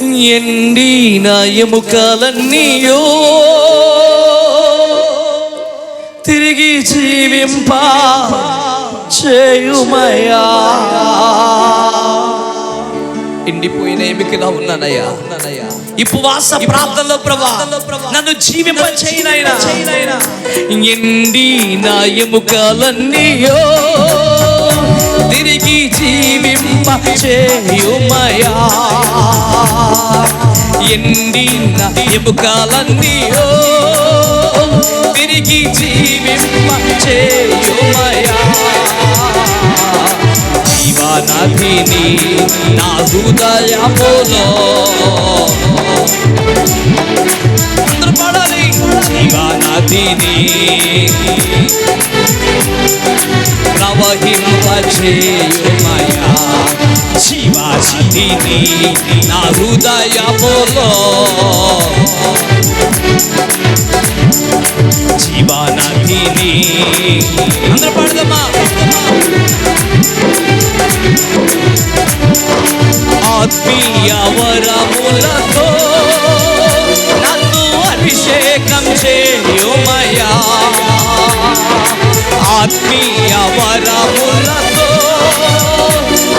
ఎండిన ఎముకలన్నీయో తిరిగి జీవింప చేయుమయ్యా. ఎండిపోయిన ఎముకలా ఉన్నానయ్యా, ఉపవాస ప్రార్థనలో ప్రభా నన్ను జీవింప చేయనైనా. ఎండిన ఎముకలన్నీయో తిరిగి జీవింప చేయుమయ్యా. ఎండిన ఎముకలన్నీయో తిరిగి జీవింప చేయుమయ్యా. జీవనదిని నా హృదయములో అందరూ పాడాలి. జీవనదిని ప్రవహింపచేయుమయ్యా. జీవనదిని నా హృదయములో జీవనదిని అందరూ పాడదమ్మా. ఆత్మీయ వరములతో నన్ను అభిషేకం చేయుమయ్యా. ఆత్మీయ వరములతో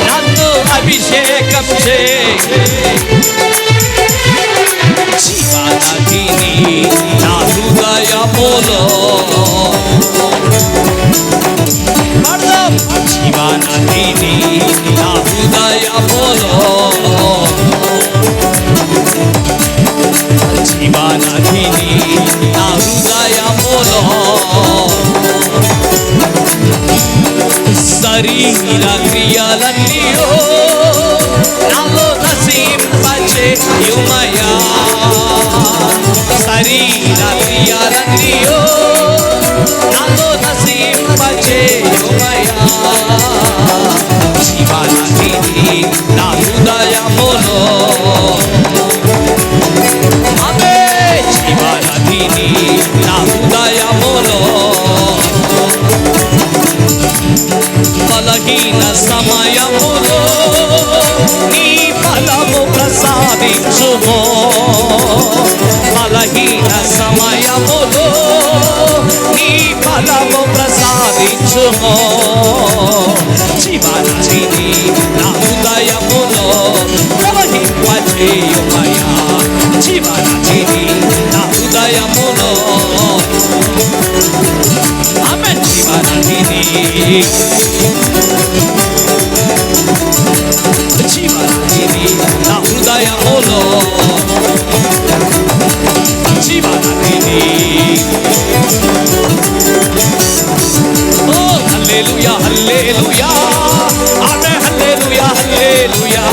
నన్ను అభిషేకం చేయి. జీవనదిని నా హృదయములో జీవనదిని నా హృదయములో జీవనదిని నా హృదయములో శరీర క్రియలన్నీయో నాలో నశింపచేయుమయ్యా. శరీర క్రియలన్నీయో నాలో నశింపచేయుమయ్యా. జీవనదిని నా హృదయములో ఆమె జీవనదిని నా హృదయములో బలహీన సమయములో నీ బలము ప్రసాదించుమో. బలహీన సమయములో నీ బలము ప్రసాదించుమో. జీవనదిని నా హృదయములో ప్రవహింపచేయుమయ్యా. జీవనదిని నా హృదయములో ఆమె జీవనదిని జీవనదిని నా హృదయములో జీవనదిని. ఓ హల్లెలూయా హల్లెలూయా ఆమె హల్లెలూయా హల్లెలూయా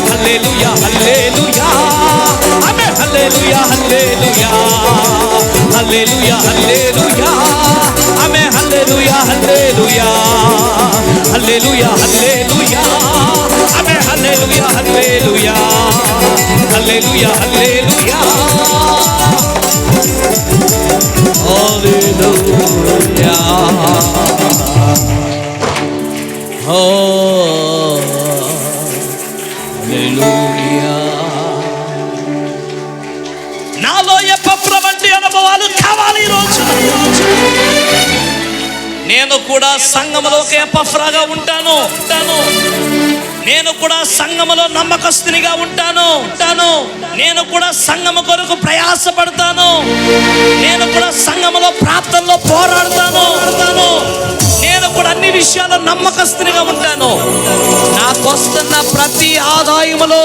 హల్లెలూయా హల్లెలూయా ఆమె హల్లెలూయా హల్లెలూయా హల్లెలూయా హల్లెలూయా ఆమె హల్లెలూయా హల్లెలూయా హల్లెలూయా హల్లెలూయా ఆమె హల్లెలూయా హల్లెలూయా హల్లెలూయా హల్లెలూయా హల్లెలూయా. హల్లెలూయా. నాలో ఎప్పప్ర వంటి అనుభవాలు కావాలి ఈరోజు. నేను కూడా సంఘములో ఒక ఎపఫ్రాగా ఉంటాను. నేను కూడా సంఘములో నమ్మకస్తునిగా ఉంటాను. నేను కూడా సంఘము కొరకు ప్రయాసపడతాను. నేను కూడా సంఘములో ప్రార్థనలో పోరాడతాను. నేను కూడా అన్ని విషయాల్లో నమ్మకస్తునిగా ఉంటాను. నాకు వస్తున్న ప్రతి ఆదాయములో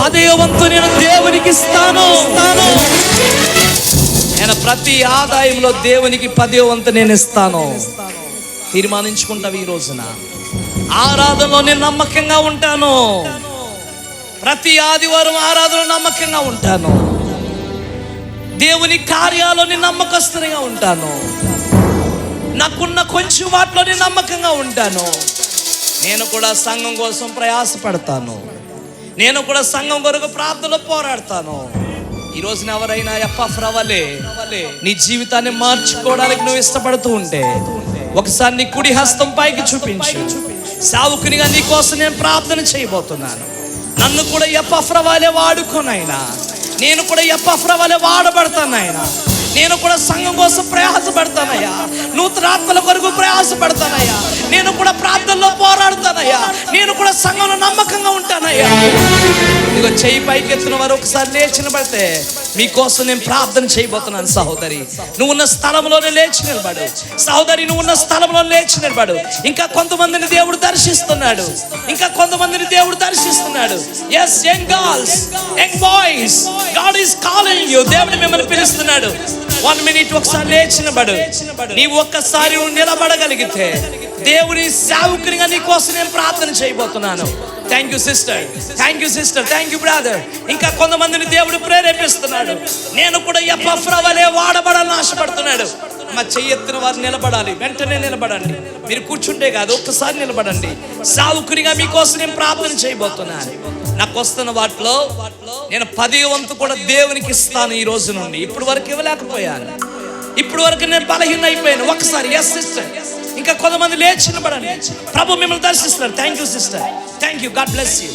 10వ వంతు నేను దేవునికి ఇస్తాను. నేను ప్రతి ఆదాయంలో దేవునికి 10వ వంతు నేను ఇస్తాను. తీర్మానించుకుంటావు ఈ రోజున. ఆరాధనలో నేను నమ్మకంగా ఉంటాను. ప్రతి ఆదివారం ఆరాధనలో నమ్మకంగా ఉంటాను. దేవుని కార్యాల్లో నేను నమ్మకస్తునిగా ఉంటాను. నాకున్న కొంచెం వాటిలో నేను నమ్మకంగా ఉంటాను. నేను కూడా సంఘం కోసం ప్రయాసపడతాను. నేను కూడా సంఘం కొరకు ప్రార్థనలో పోరాడతాను. ఈ రోజున ఎవరైనా ఎపఫ్రా వలె నీ జీవితాన్ని మార్చుకోవడానికి నువ్వు ఇష్టపడుతూ ఉంటే ఒకసారి నీ కుడి హస్తం పైకి చూపించు. సావుకునిగా నీ కోసం నేను ప్రార్థన చేయబోతున్నాను. నన్ను కూడా ఎపఫ్రా వలె వాడుకోనైనా, నేను కూడా ఎపఫ్రా వలె వాడబడతానైనా, నేను కూడా సంఘం కోసం ప్రయాసపడతానయ్యా, నూతనాత్మల కొరకు ప్రయాసపడతానయ్యా, నేను కూడా ప్రార్థనలో పోరాడతానయ్యా, నేను కూడా సంఘంలో నమ్మకంగా ఉంటానయ్యా. ఇదిగో చెయ్యి పైకెత్తిన వారు ఒకసారి లేచి నిలబడితే మీకోసం నేను ప్రార్థన చేయబోతున్నాను. సహోదరి, నువ్వు ఉన్న స్థలంలోనే లేచి నిలబడు. సహోదరి, నువ్వు ఉన్న స్థలంలో లేచి నిలబడు. ఇంకా కొంతమందిని దేవుడు దర్శిస్తున్నాడు, ఇంకా కొంతమందిని దేవుడు దర్శిస్తున్నాడు. yes, young girls, young boys, God is calling you. దేవుడు మిమ్మల్ని పిలుస్తున్నాడు. 1 minute ఒకసారి లేచి నిలబడు. నీవు ఒక్కసారి నిలబడగలిగితే దేవుని సేవకునిగా నీ కోసం నేను ప్రార్థన చేయబోతున్నాను. Thank you sister, thank you sister, thank you brother. ఇంకా కొంతమందిని దేవుడు ప్రేరేపిస్తున్నాడు. నేను కూడా ఎపఫ్రా వలె వాడబడాలని ఆశపడుతున్నాడు. మా చెయ్యెత్తిన వారు నిలబడాలి, వెంటనే నిలబడండి. మీరు కూర్చుంటే కాదు, ఒక్కసారి నిలబడండి. సేవకునిగా మీకోసం నేను ప్రార్థన చేయబోతున్నాను. నాకు వస్తున్న వాటిలో నేను 10వ వంతు కూడా దేవునికి ఇస్తాను. ఈ రోజు నుండి ఇప్పుడు వరకు ఇవ్వలేకపోయాను, ఇప్పుడు వరకు నేను బలహీన అయిపోయాను. ఒక్కసారి ఎస్ సిస్టర్, ఇంకా కొంతమంది లేచి నిలబడండి. ప్రభు మిమ్మల్ని దర్శిస్తున్నారు. Thank you sister, thank you, God bless you.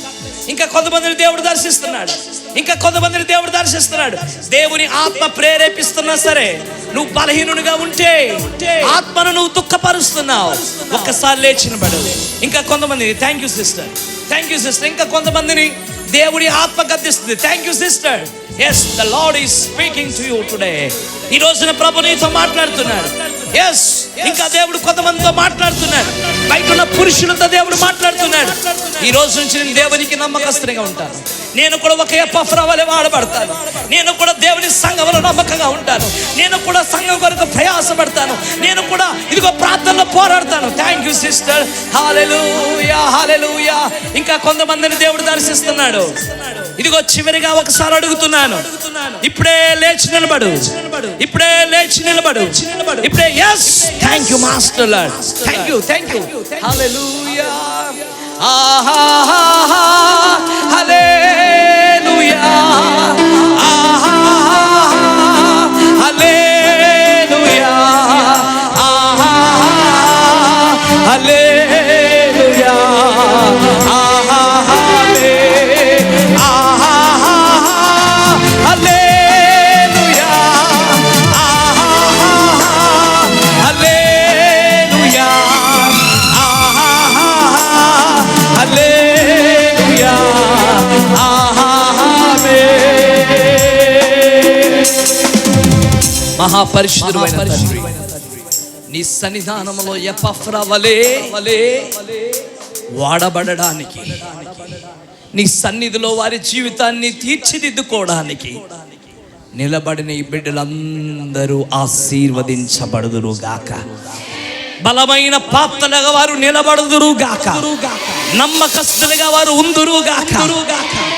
ఇంకా కొంతమందిని దేవుడు దర్శిస్తున్నాడు, ఇంకా కొంతమందిని దేవుడు దర్శిస్తున్నాడు. దేవుని ఆత్మ ప్రేరేపిస్తున్నా సరే నువ్వు బలహీనునిగా ఉంటే ఆత్మను నువ్వు దుఃఖపరుస్తున్నావు. ఒక్కసారి లేచి నిలబడు. ఇంకా కొంతమంది thank you sister, thank you sister. ఇంకా కొంతమందిని దేవుడి ఆత్మ గద్దిస్తుంది. Thank you sister. Yes, the Lord is speaking to you today. ఈ రోజున ప్రభు నీతో మాట్లాడుతున్నాడు. ఎస్, ఇంకా దేవుడు కొంతమందితో మాట్లాడుతున్నాడు. బయట ఉన్న పురుషులతో దేవుడు మాట్లాడుతున్నాడు. ఈ రోజు నుంచి నేను దేవునికి నమ్మకస్తునిగా ఉంటాను. నేను కూడా ఒక ఎపఫ్రా వలె వాడబడతాను. నేను కూడా దేవుని సంఘంలో నమ్మకంగా ఉంటాను. నేను కూడా సంఘం కొరకు ప్రయాసపడతాను. నేను కూడా ఇదిగో ప్రార్థనలో పోరాడతాను. Thank you sister. Hallelujah, hallelujah. ఇంకా కొంతమందిని దేవుడు దర్శిస్తున్నాడు. ఇదిగో చివరిగా ఒకసారి అడుగుతున్నాను, ఇప్పుడే లేచి నిలబడు, ఇప్పుడే లేచి నిలబడు, ఇప్పుడే. yes, thank you master lord, thank you, thank you, hallelujah, aha, hallelujah, aha, hallelujah, aha, hallelujah, aha, మహాపరిశుద్ధుడైన తండ్రి, నీ సన్నిధానంలో ఎపఫ్రా వలె వాడబడడానికి, నీ సన్నిధిలో వారి జీవితాన్ని తీర్చిదిద్దుకోవడానికి నిలబడిన ఈ బిడ్డలందరూ ఆశీర్వదించబడుదురు గాక. బలమైన పాత్రలుగా వారు నిలబడుదురు గాక. నమ్మకస్తులుగా వారు ఉందురు గాక.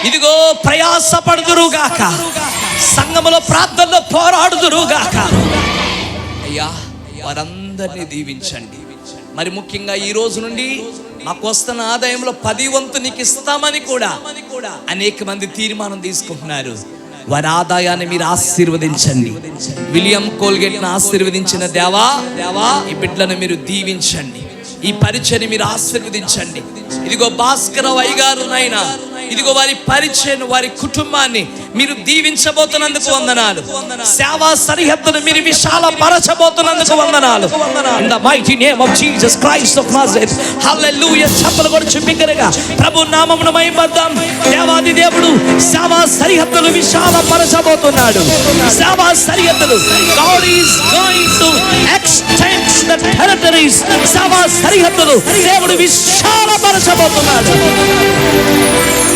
ఇదిగో ప్రయాసపడుదురు గాక. సంఘములో ప్రార్థనలో పోరాడుదురు గాక. అయ్యా, వారందరినీ దీవించండి. మరి ముఖ్యంగా ఈ రోజు నుండి మాకు వస్తున్న ఆదాయంలో 10వ వంతు నీకు ఇస్తామని కూడా అనేక మంది తీర్మానం తీసుకుంటున్నారు. వారి ఆదాయాన్ని మీరు ఆశీర్వదించండి. విలియం కోల్గేట్ను ఆశీర్వదించిన దేవా, ఈ బిడ్డలను మీరు దీవించండి. ఈ పరిచయని మీరు ఆశీర్వదించండి. ఇదిగో భాస్కరరావు అయ్యగారు నాయనా, ఇదిగో వారి పరిచయను, వారి కుటుంబాన్ని మీరు దీవించబోతున్నందుకు వందనాలు. సేవా సరిహద్దును మీరు విశాలపరచబోతున్నందుకు వందనాలు. In the mighty name of Jesus Christ of Nazareth, hallelujah. చప్పలు కొడుచు బిగ్గరగా ప్రభు నామమును మహిమపడదాం. దేవాది దేవుడు సేవా సరిహద్దులు విశాలపరచబోతున్నాడు. సేవా సరిహద్దులు, God is going to extend the territories. సేవా సరిహద్దులు దేవుడు విశాలపరచబోతున్నాడు.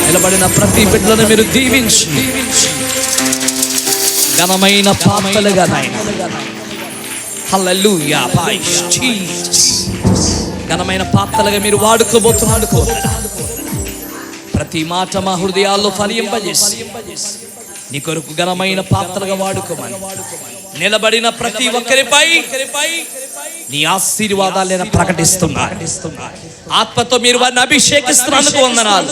నిలబడిన ప్రతి బిడ్డలను మీరు దీవించి ఘనమైన పాత్రలుగా, హల్లెలూయా, ఘనమైన పాత్రలుగా మీరు వాడుకోబోతున్నాడు. ప్రతి మాట మా హృదయాల్లో ఫలింపజేసి నీ కొరకు ఘనమైన పాత్రలుగా వాడుకోమని నిలబడిన ప్రతి ఒక్కరిపై నీ ఆశీర్వాదాలను ప్రకటిస్తున్నారు. ఆత్మతో మీరు వారిని అభిషేకిస్తున్నందుకు వందనాలు.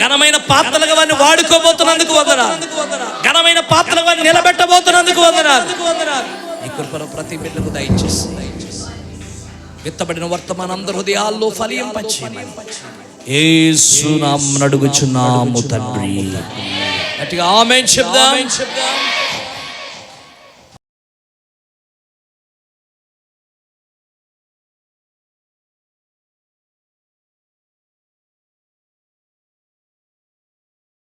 ఘనమైన పాత్రలుగా వారిని వాడుకోబోతున్నందుకు వందనాలు. ఘనమైన పాత్రలుగా వారిని నిలబెట్టబోతున్నందుకు వందనాలు. నీ కృపను ప్రతి బిడ్డకు దయచేసి విత్తబడిన వర్తమానం అందరి హృదయాల్లో ఫలింపచేయమని యేసు నామమున అడుగుచున్నాము తండ్రి. గట్టిగా ఆమేన్ చెప్దాం.